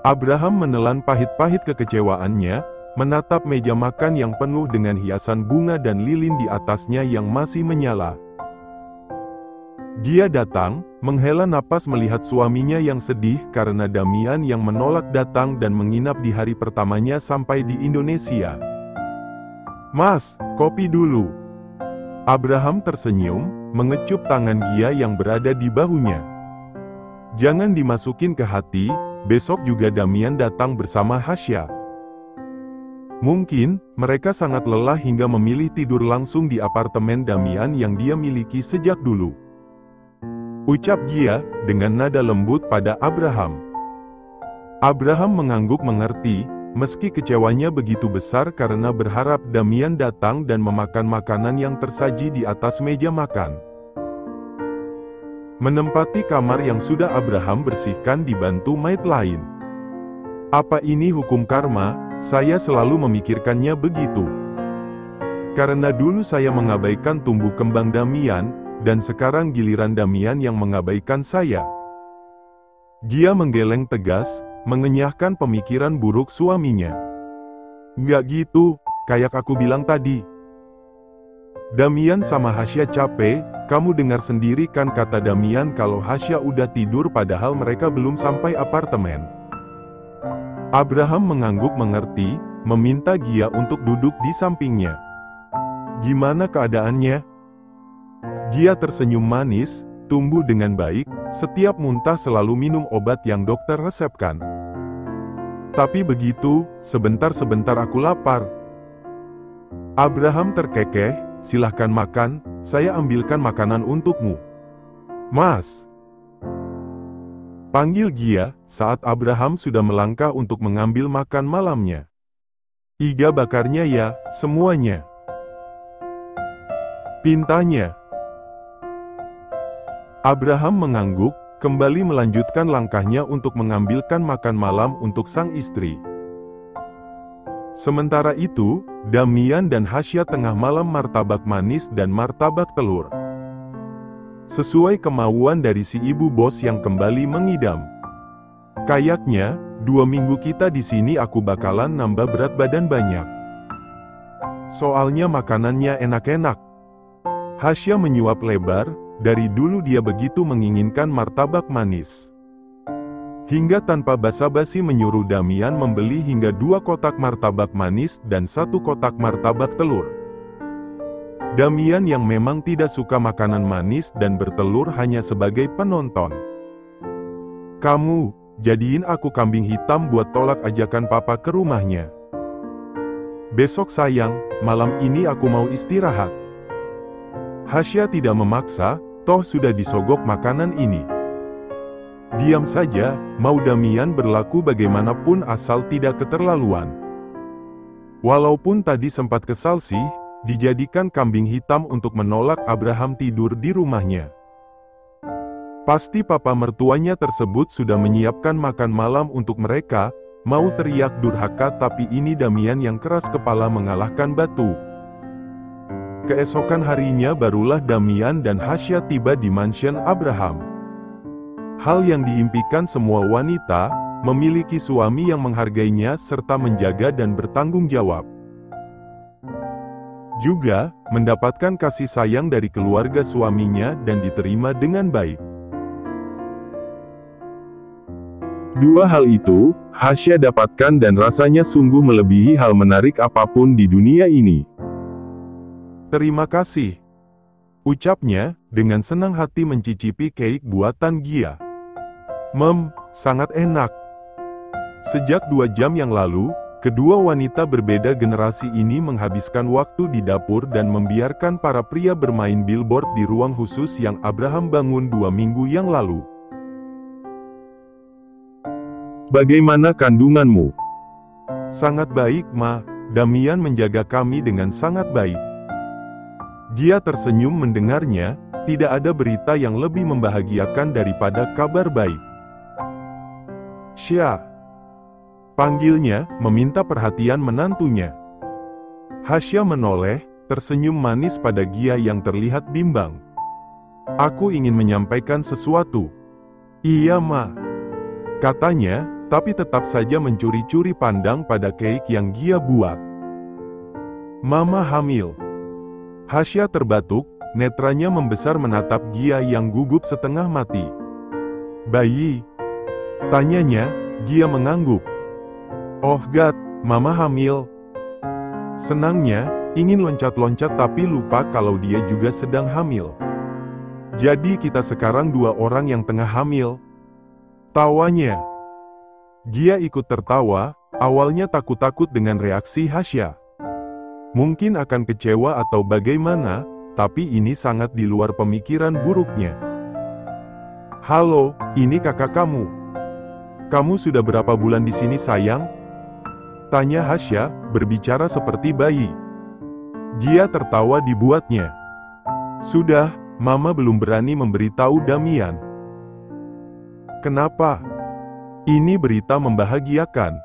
Abraham menelan pahit-pahit kekecewaannya, menatap meja makan yang penuh dengan hiasan bunga dan lilin di atasnya yang masih menyala. Dia datang, menghela napas melihat suaminya yang sedih karena Damian yang menolak datang dan menginap di hari pertamanya sampai di Indonesia. "Mas, kopi dulu." Abraham tersenyum, mengecup tangan Gia yang berada di bahunya. "Jangan dimasukin ke hati, besok juga Damian datang bersama Hasya." Mungkin, mereka sangat lelah hingga memilih tidur langsung di apartemen Damian yang dia miliki sejak dulu. Ucap Gia, dengan nada lembut pada Abraham. Abraham mengangguk mengerti, meski kecewanya begitu besar karena berharap Damian datang dan memakan makanan yang tersaji di atas meja makan. Menempati kamar yang sudah Abraham bersihkan dibantu maid lain. Apa ini hukum karma? Saya selalu memikirkannya begitu. Karena dulu saya mengabaikan tumbuh kembang Damian, dan sekarang giliran Damian yang mengabaikan saya. Dia menggeleng tegas, mengenyahkan pemikiran buruk suaminya. "Nggak gitu, kayak aku bilang tadi. Damian sama Hasya capek, kamu dengar sendiri kan," kata Damian kalau Hasya udah tidur padahal mereka belum sampai apartemen. Abraham mengangguk mengerti, meminta Gia untuk duduk di sampingnya. "Gimana keadaannya?" Gia tersenyum manis, "Tumbuh dengan baik, setiap muntah selalu minum obat yang dokter resepkan. Tapi begitu, sebentar-sebentar aku lapar." Abraham terkekeh, "Silahkan makan, saya ambilkan makanan untukmu." "Mas!" panggil Gia, saat Abraham sudah melangkah untuk mengambil makan malamnya. "Iga bakarnya ya, semuanya," pintanya. Abraham mengangguk, kembali melanjutkan langkahnya untuk mengambilkan makan malam untuk sang istri. Sementara itu, Damian dan Hasya tengah malam martabak manis dan martabak telur. Sesuai kemauan dari si ibu bos yang kembali mengidam. "Kayaknya, 2 minggu kita di sini aku bakalan nambah berat badan banyak. Soalnya makanannya enak-enak." Hasya menyuap lebar, dari dulu dia begitu menginginkan martabak manis. Hingga tanpa basa-basi menyuruh Damian membeli hingga 2 kotak martabak manis dan 1 kotak martabak telur. Damian yang memang tidak suka makanan manis dan bertelur hanya sebagai penonton. "Kamu, jadiin aku kambing hitam buat tolak ajakan papa ke rumahnya. Besok sayang, malam ini aku mau istirahat." Hasya tidak memaksa, toh sudah disogok makanan ini. Diam saja, mau Damian berlaku bagaimanapun asal tidak keterlaluan. Walaupun tadi sempat kesal sih, dijadikan kambing hitam untuk menolak Abraham tidur di rumahnya. Pasti papa mertuanya tersebut sudah menyiapkan makan malam untuk mereka, mau teriak durhaka tapi ini Damian yang keras kepala mengalahkan batu. Keesokan harinya barulah Damian dan Hasya tiba di mansion Abraham. Hal yang diimpikan semua wanita, memiliki suami yang menghargainya serta menjaga dan bertanggung jawab. Juga, mendapatkan kasih sayang dari keluarga suaminya dan diterima dengan baik. Dua hal itu, Hasya dapatkan dan rasanya sungguh melebihi hal menarik apapun di dunia ini. "Terima kasih," ucapnya, dengan senang hati mencicipi keik buatan Gia. Sangat enak." Sejak 2 jam yang lalu, kedua wanita berbeda generasi ini menghabiskan waktu di dapur dan membiarkan para pria bermain billboard di ruang khusus yang Abraham bangun 2 minggu yang lalu. "Bagaimana kandunganmu?" "Sangat baik, Ma. Damian menjaga kami dengan sangat baik." Dia tersenyum mendengarnya, tidak ada berita yang lebih membahagiakan daripada kabar baik. "Sya," panggilnya, meminta perhatian menantunya. Hasya menoleh, tersenyum manis pada Gia yang terlihat bimbang. "Aku ingin menyampaikan sesuatu." "Iya, Ma," katanya, tapi tetap saja mencuri-curi pandang pada keik yang Gia buat. Mama hamil. Hasya terbatuk, netranya membesar menatap Gia yang gugup setengah mati. Bayi? Tanyanya. Gia mengangguk. Oh God, Mama hamil. Senangnya, ingin loncat-loncat tapi lupa kalau dia juga sedang hamil. Jadi kita sekarang dua orang yang tengah hamil. Tawanya. Gia ikut tertawa, awalnya takut-takut dengan reaksi Hasya. Mungkin akan kecewa atau bagaimana, tapi ini sangat di luar pemikiran buruknya. Halo, ini kakak kamu. Kamu sudah berapa bulan di sini sayang? Tanya Hasya, berbicara seperti bayi. Gia tertawa dibuatnya. Sudah, Mama belum berani memberitahu Damian. Kenapa? Ini berita membahagiakan.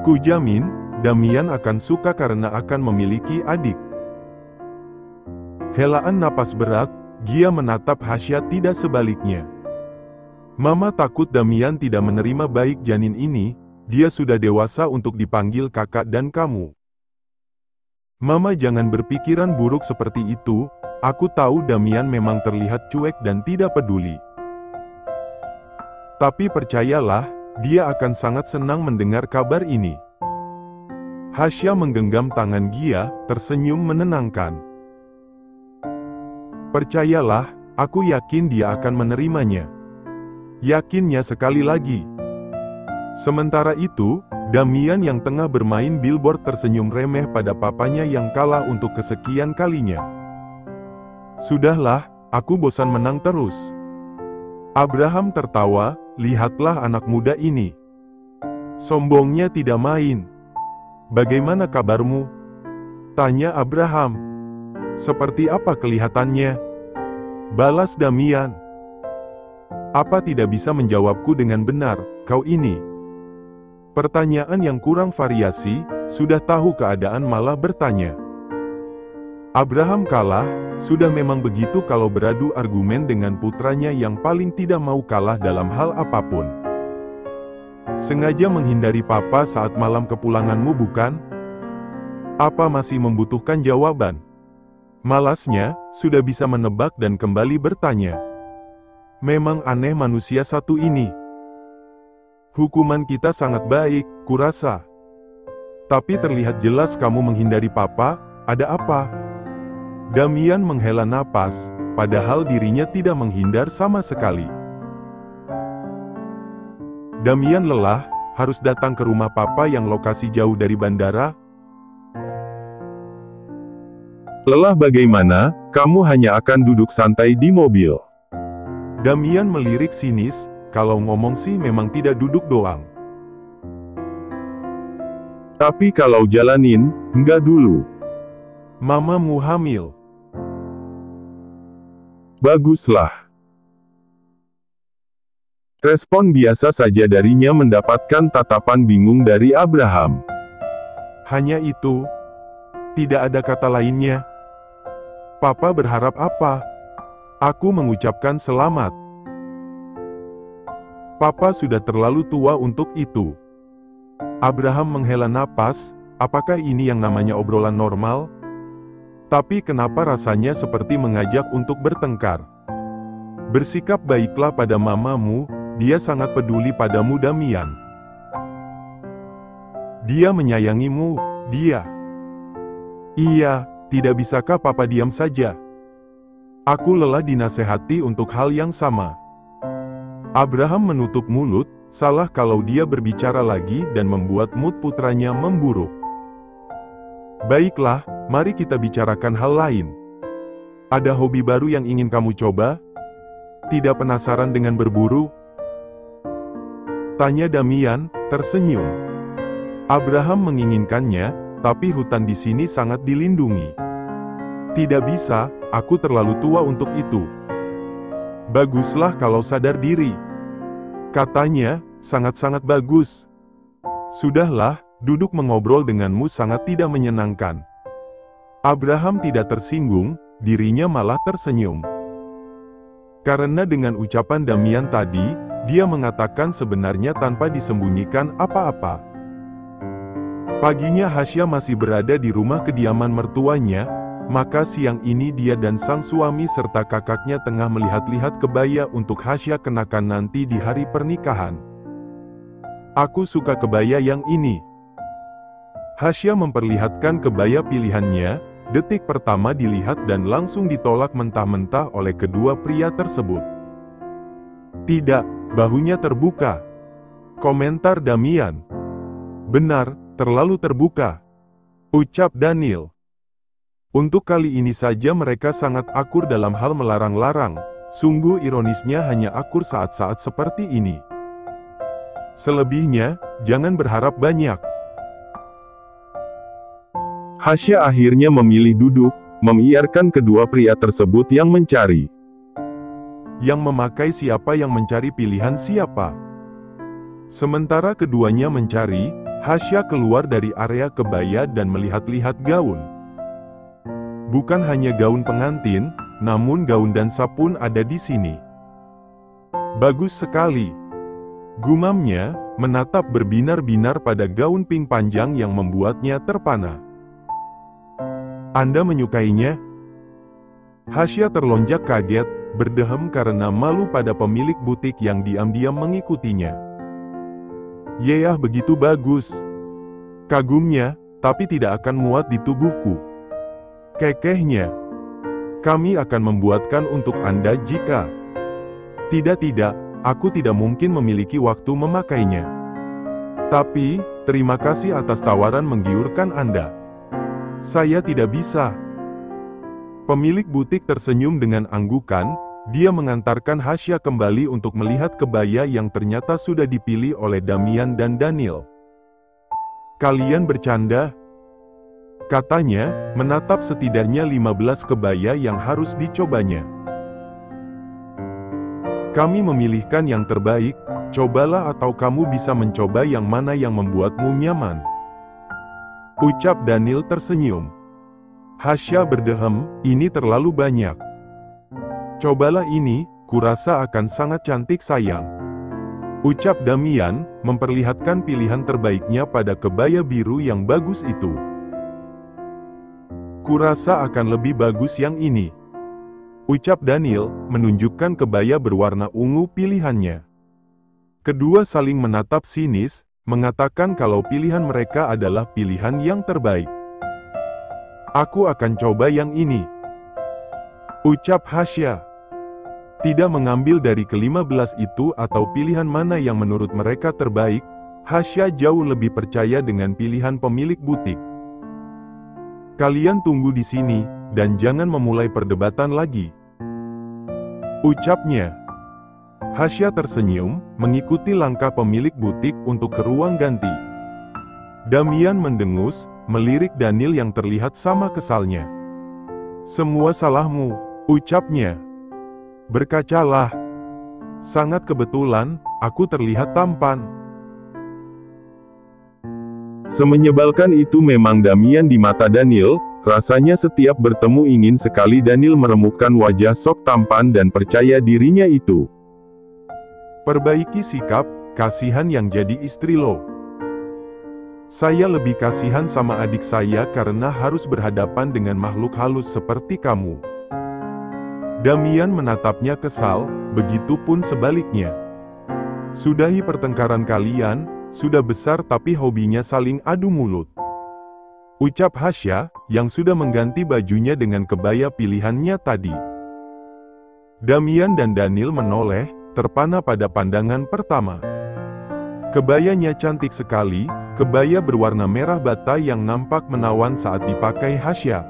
Kujamin, Damian akan suka karena akan memiliki adik. Helaan napas berat, Gia menatap Hasya tidak sebaliknya. Mama takut Damian tidak menerima baik janin ini, dia sudah dewasa untuk dipanggil kakak dan kamu. Mama jangan berpikiran buruk seperti itu, aku tahu Damian memang terlihat cuek dan tidak peduli. Tapi percayalah, dia akan sangat senang mendengar kabar ini. Hasya menggenggam tangan Gia, tersenyum menenangkan. Percayalah, aku yakin dia akan menerimanya. Yakinnya sekali lagi. Sementara itu, Damian yang tengah bermain billboard tersenyum remeh pada papanya yang kalah untuk kesekian kalinya. Sudahlah, aku bosan menang terus. Abraham tertawa, lihatlah anak muda ini. Sombongnya tidak main. Bagaimana kabarmu? Tanya Abraham. Seperti apa kelihatannya? Balas Damian. Apa tidak bisa menjawabku dengan benar, kau ini? Pertanyaan yang kurang variasi, sudah tahu keadaan malah bertanya. Abraham kalah, sudah memang begitu kalau beradu argumen dengan putranya yang paling tidak mau kalah dalam hal apapun. Sengaja menghindari papa saat malam kepulanganmu bukan? Apa masih membutuhkan jawaban? Malasnya, sudah bisa menebak dan kembali bertanya. Memang aneh manusia satu ini. Hukuman kita sangat baik, kurasa. Tapi terlihat jelas kamu menghindari papa, ada apa? Damian menghela napas, padahal dirinya tidak menghindar sama sekali. Damian lelah, harus datang ke rumah papa yang lokasi jauh dari bandara. Lelah bagaimana, kamu hanya akan duduk santai di mobil. Damian melirik sinis, kalau ngomong sih memang tidak duduk doang. Tapi kalau jalanin, enggak dulu. Mamamu hamil. Baguslah. Respon biasa saja darinya mendapatkan tatapan bingung dari Abraham. Hanya itu. Tidak ada kata lainnya. Papa berharap apa? Aku mengucapkan selamat. Papa sudah terlalu tua untuk itu. Abraham menghela napas, apakah ini yang namanya obrolan normal? Tapi kenapa rasanya seperti mengajak untuk bertengkar? Bersikap baiklah pada mamamu, dia sangat peduli padamu Damian. Dia menyayangimu, dia. Iya, tidak bisakah papa diam saja? Aku lelah dinasehati untuk hal yang sama. Abraham menutup mulut, salah kalau dia berbicara lagi dan membuat mood putranya memburuk. Baiklah, mari kita bicarakan hal lain. Ada hobi baru yang ingin kamu coba? Tidak penasaran dengan berburu? Tanya Damian, tersenyum. Abraham menginginkannya, tapi hutan di sini sangat dilindungi. Tidak bisa, aku terlalu tua untuk itu. Baguslah kalau sadar diri. Katanya, sangat-sangat bagus. Sudahlah, duduk mengobrol denganmu sangat tidak menyenangkan. Abraham tidak tersinggung, dirinya malah tersenyum. Karena dengan ucapan Damian tadi, Dia mengatakan sebenarnya tanpa disembunyikan apa-apa. Paginya Hasya masih berada di rumah kediaman mertuanya, maka siang ini dia dan sang suami serta kakaknya tengah melihat-lihat kebaya untuk Hasya kenakan nanti di hari pernikahan. Aku suka kebaya yang ini. Hasya memperlihatkan kebaya pilihannya, detik pertama dilihat dan langsung ditolak mentah-mentah oleh kedua pria tersebut. Tidak. Bahunya terbuka. Komentar Damian. Benar, terlalu terbuka, ucap Daniel. Untuk kali ini saja mereka sangat akur dalam hal melarang-larang. Sungguh ironisnya hanya akur saat-saat seperti ini. Selebihnya, jangan berharap banyak. Hasya akhirnya memilih duduk, mengiyakan kedua pria tersebut yang mencari. Yang memakai siapa yang mencari pilihan siapa. Sementara keduanya mencari, Hasya keluar dari area kebaya dan melihat-lihat gaun. Bukan hanya gaun pengantin, namun gaun dansa pun ada di sini. Bagus sekali. Gumamnya, menatap berbinar-binar pada gaun pink panjang yang membuatnya terpana. Anda menyukainya? Hasya terlonjak kaget, berdehem karena malu pada pemilik butik yang diam-diam mengikutinya. Yeyah begitu bagus. Kagumnya, tapi tidak akan muat di tubuhku. Kekehnya. Kami akan membuatkan untuk Anda jika... Tidak, aku tidak mungkin memiliki waktu memakainya. Tapi, terima kasih atas tawaran menggiurkan Anda. Saya tidak bisa. Pemilik butik tersenyum dengan anggukan, dia mengantarkan Hasya kembali untuk melihat kebaya yang ternyata sudah dipilih oleh Damian dan Daniel. Kalian bercanda? Katanya, menatap setidaknya 15 kebaya yang harus dicobanya. Kami memilihkan yang terbaik, cobalah atau kamu bisa mencoba yang mana yang membuatmu nyaman. Ucap Daniel tersenyum. Hasya berdehem, ini terlalu banyak. Cobalah ini, kurasa akan sangat cantik sayang. Ucap Damian, memperlihatkan pilihan terbaiknya pada kebaya biru yang bagus itu. Kurasa akan lebih bagus yang ini. Ucap Daniel, menunjukkan kebaya berwarna ungu pilihannya. Kedua saling menatap sinis, mengatakan kalau pilihan mereka adalah pilihan yang terbaik. Aku akan coba yang ini. Ucap Hasya. Tidak mengambil dari ke-15 itu atau pilihan mana yang menurut mereka terbaik, Hasya jauh lebih percaya dengan pilihan pemilik butik. Kalian tunggu di sini, dan jangan memulai perdebatan lagi. Ucapnya. Hasya tersenyum, mengikuti langkah pemilik butik untuk ke ruang ganti. Damian mendengus, melirik Daniel yang terlihat sama kesalnya. Semua salahmu, ucapnya. Berkacalah. Sangat kebetulan, aku terlihat tampan. Semenyebalkan itu memang Damian di mata Daniel, rasanya setiap bertemu ingin sekali Daniel meremukkan wajah sok tampan dan percaya dirinya itu. Perbaiki sikap, kasihan yang jadi istri lo. Saya lebih kasihan sama adik saya karena harus berhadapan dengan makhluk halus seperti kamu. Damian menatapnya kesal, begitupun sebaliknya. Sudahi pertengkaran kalian, sudah besar tapi hobinya saling adu mulut. Ucap Hasya, yang sudah mengganti bajunya dengan kebaya pilihannya tadi. Damian dan Daniel menoleh, terpana pada pandangan pertama. Kebayanya cantik sekali, kebaya berwarna merah bata yang nampak menawan saat dipakai Hasya.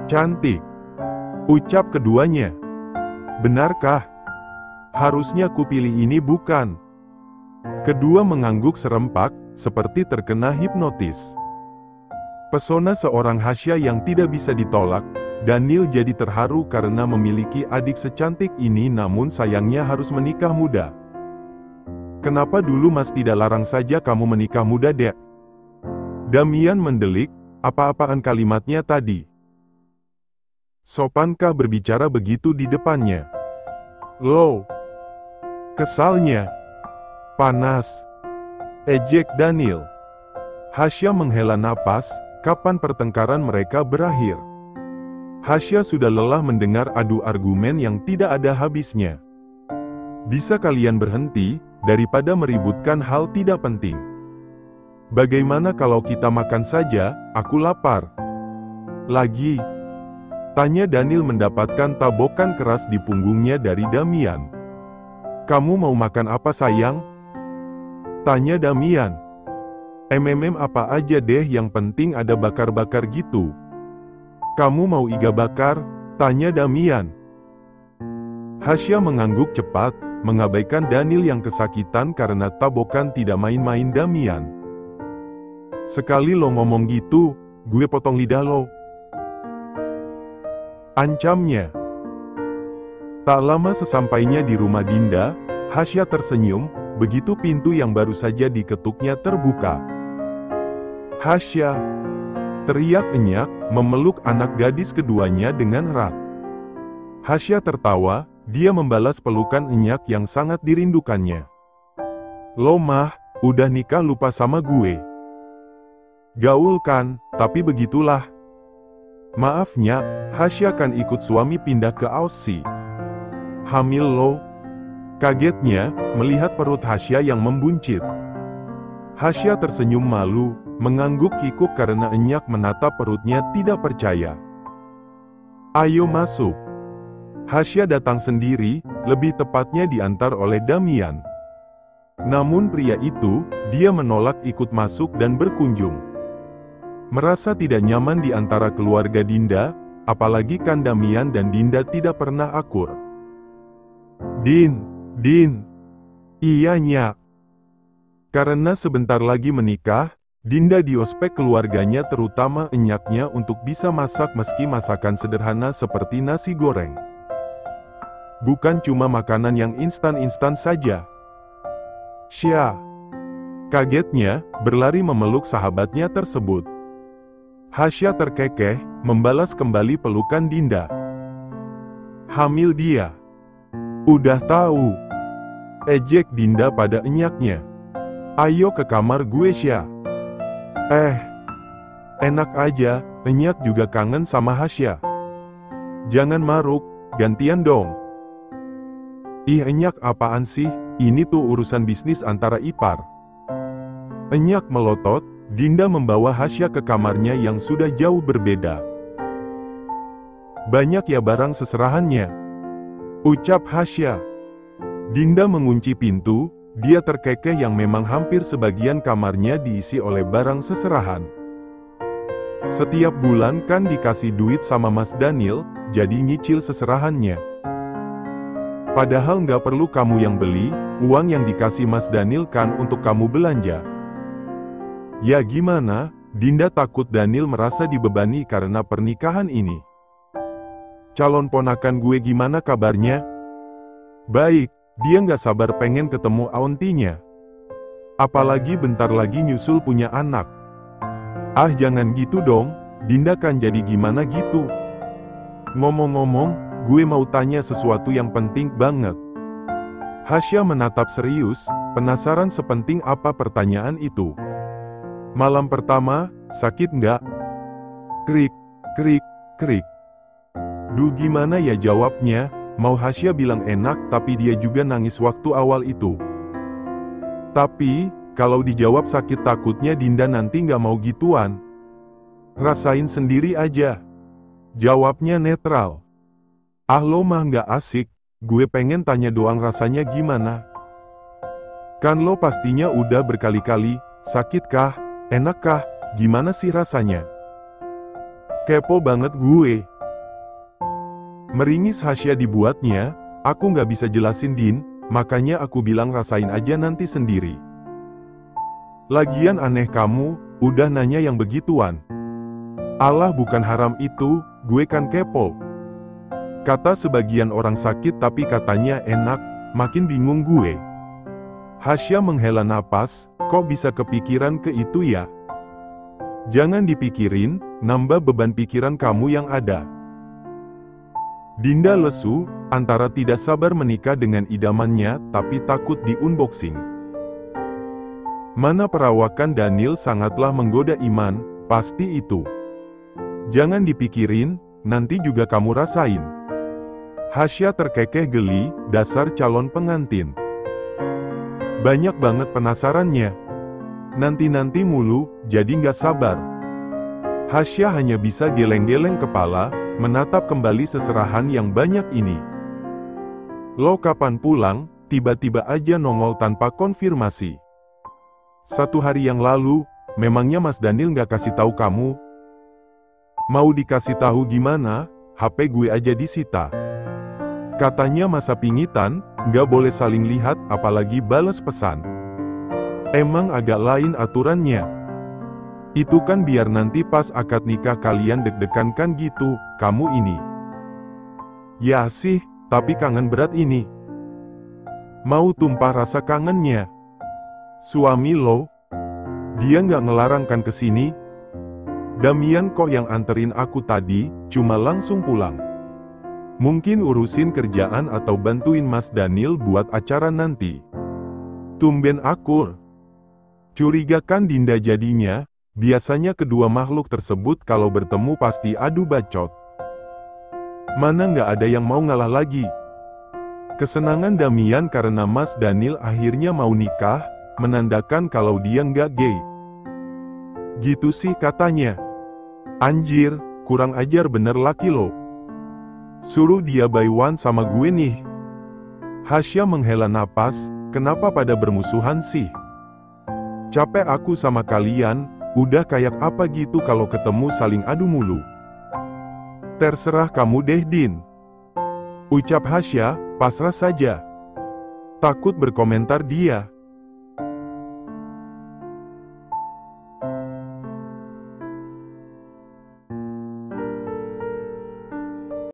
Cantik. Ucap keduanya. Benarkah? Harusnya kupilih ini bukan? Kedua mengangguk serempak, seperti terkena hipnotis. Pesona seorang Hasya yang tidak bisa ditolak, Daniel jadi terharu karena memiliki adik secantik ini namun sayangnya harus menikah muda. Kenapa dulu Mas tidak larang saja kamu menikah muda, Dek? Damian mendelik, apa-apaan kalimatnya tadi? Sopankah berbicara begitu di depannya? Loh, Kesalnya. Panas. Ejek Daniel. Hasya menghela napas, kapan pertengkaran mereka berakhir? Hasya sudah lelah mendengar adu argumen yang tidak ada habisnya. Bisa kalian berhenti, daripada meributkan hal tidak penting. Bagaimana kalau kita makan saja, aku lapar. Lagi. Tanya Daniel mendapatkan tabokan keras di punggungnya dari Damian. Kamu mau makan apa sayang? Tanya Damian. Apa aja deh, yang penting ada bakar-bakar gitu. Kamu mau iga bakar? Tanya Damian. Hasya mengangguk cepat, mengabaikan Daniel yang kesakitan karena tabokan tidak main-main Damian. Sekali lo ngomong gitu, gue potong lidah lo. Ancamnya. Tak lama sesampainya di rumah Dinda, Hasya tersenyum, begitu pintu yang baru saja diketuknya terbuka. Hasya! Teriak Enyak, memeluk anak gadis keduanya dengan erat. Hasya tertawa, dia membalas pelukan Enyak yang sangat dirindukannya. Lo mah, udah nikah lupa sama gue. Gaul kan, tapi begitulah. Maafnya, Hasya kan ikut suami pindah ke Aussie. Hamil lo? Kagetnya, melihat perut Hasya yang membuncit. Hasya tersenyum malu, mengangguk kikuk karena Enyak menatap perutnya tidak percaya. Ayo masuk. Hasya datang sendiri, lebih tepatnya diantar oleh Damian. Namun pria itu, dia menolak ikut masuk dan berkunjung. Merasa tidak nyaman di antara keluarga Dinda, apalagi kan Damian dan Dinda tidak pernah akur. Din. Iya Nyak. Karena sebentar lagi menikah, Dinda diospek keluarganya terutama Enyaknya untuk bisa masak meski masakan sederhana seperti nasi goreng. Bukan cuma makanan yang instan-instan saja. Sya. Kagetnya, berlari memeluk sahabatnya tersebut. Hasya terkekeh, membalas kembali pelukan Dinda. Hamil dia. Udah tahu. Ejek Dinda pada Enyaknya. Ayo ke kamar gue Sya. Enak aja, Enyak juga kangen sama Hasya. Jangan maruk, gantian dong. Ih Enyak apaan sih, ini tuh urusan bisnis antara ipar. Enyak melotot, Dinda membawa Hasya ke kamarnya yang sudah jauh berbeda. Banyak ya barang seserahannya, ucap Hasya. Dinda mengunci pintu, dia terkekeh yang memang hampir sebagian kamarnya diisi oleh barang seserahan. Setiap bulan kan dikasih duit sama Mas Daniel, jadi nyicil seserahannya. Padahal nggak perlu kamu yang beli, uang yang dikasih Mas Daniel kan untuk kamu belanja. Ya gimana, Dinda takut Daniel merasa dibebani karena pernikahan ini. Calon ponakan gue gimana kabarnya? Baik, dia nggak sabar pengen ketemu auntinya. Apalagi bentar lagi nyusul punya anak. Ah jangan gitu dong, Dinda kan jadi gimana gitu. Ngomong-ngomong, gue mau tanya sesuatu yang penting banget. Hasya menatap serius, penasaran sepenting apa pertanyaan itu. Malam pertama, sakit nggak? Krik, krik, krik. Duh gimana ya jawabnya, mau Hasya bilang enak tapi dia juga nangis waktu awal itu. Tapi, kalau dijawab sakit takutnya Dinda nanti nggak mau gituan. Rasain sendiri aja. Jawabnya netral. Ah lo mah nggak asik, gue pengen tanya doang rasanya gimana. Kan lo pastinya udah berkali-kali, sakit kah, enak kah, gimana sih rasanya? Kepo banget gue. Meringis Hasya dibuatnya, aku nggak bisa jelasin Din, makanya aku bilang rasain aja nanti sendiri. Lagian aneh kamu, udah nanya yang begituan. Alah bukan haram itu, gue kan kepo. Kata sebagian orang sakit tapi katanya enak, makin bingung gue. Hasya menghela napas, kok bisa kepikiran ke itu ya? Jangan dipikirin, nambah beban pikiran kamu yang ada. Dinda lesu, antara tidak sabar menikah dengan idamannya tapi takut di-unboxing. Mana perawakan Daniel sangatlah menggoda Iman, pasti itu. Jangan dipikirin, nanti juga kamu rasain. Hasya terkekeh geli, dasar calon pengantin. Banyak banget penasarannya. Nanti-nanti mulu, jadi nggak sabar. Hasya hanya bisa geleng-geleng kepala, menatap kembali seserahan yang banyak ini. Lo kapan pulang? Tiba-tiba aja nongol tanpa konfirmasi. 1 hari yang lalu, memangnya Mas Daniel nggak kasih tahu kamu? Mau dikasih tahu gimana? HP gue aja disita. Katanya masa pingitan, nggak boleh saling lihat, apalagi bales pesan. Emang agak lain aturannya. Itu kan biar nanti pas akad nikah kalian deg-degan kan gitu, kamu ini. Ya sih, tapi kangen berat ini. Mau tumpah rasa kangennya. Suami lo, dia nggak ngelarang kan kesini? Damian kok yang anterin aku tadi, cuma langsung pulang. Mungkin urusin kerjaan atau bantuin Mas Daniel buat acara nanti. Tumben akur. Curiga kan Dinda jadinya, biasanya kedua makhluk tersebut kalau bertemu pasti adu bacot. Mana nggak ada yang mau ngalah lagi. Kesenangan Damian karena Mas Daniel akhirnya mau nikah, menandakan kalau dia nggak gay. Gitu sih katanya. Anjir, kurang ajar bener laki lo. Suruh dia by one sama gue nih. Hasya menghela napas, kenapa pada bermusuhan sih? Capek aku sama kalian, udah kayak apa gitu kalau ketemu saling adu mulu. Terserah kamu deh Din. Ucap Hasya, pasrah saja. Takut berkomentar dia.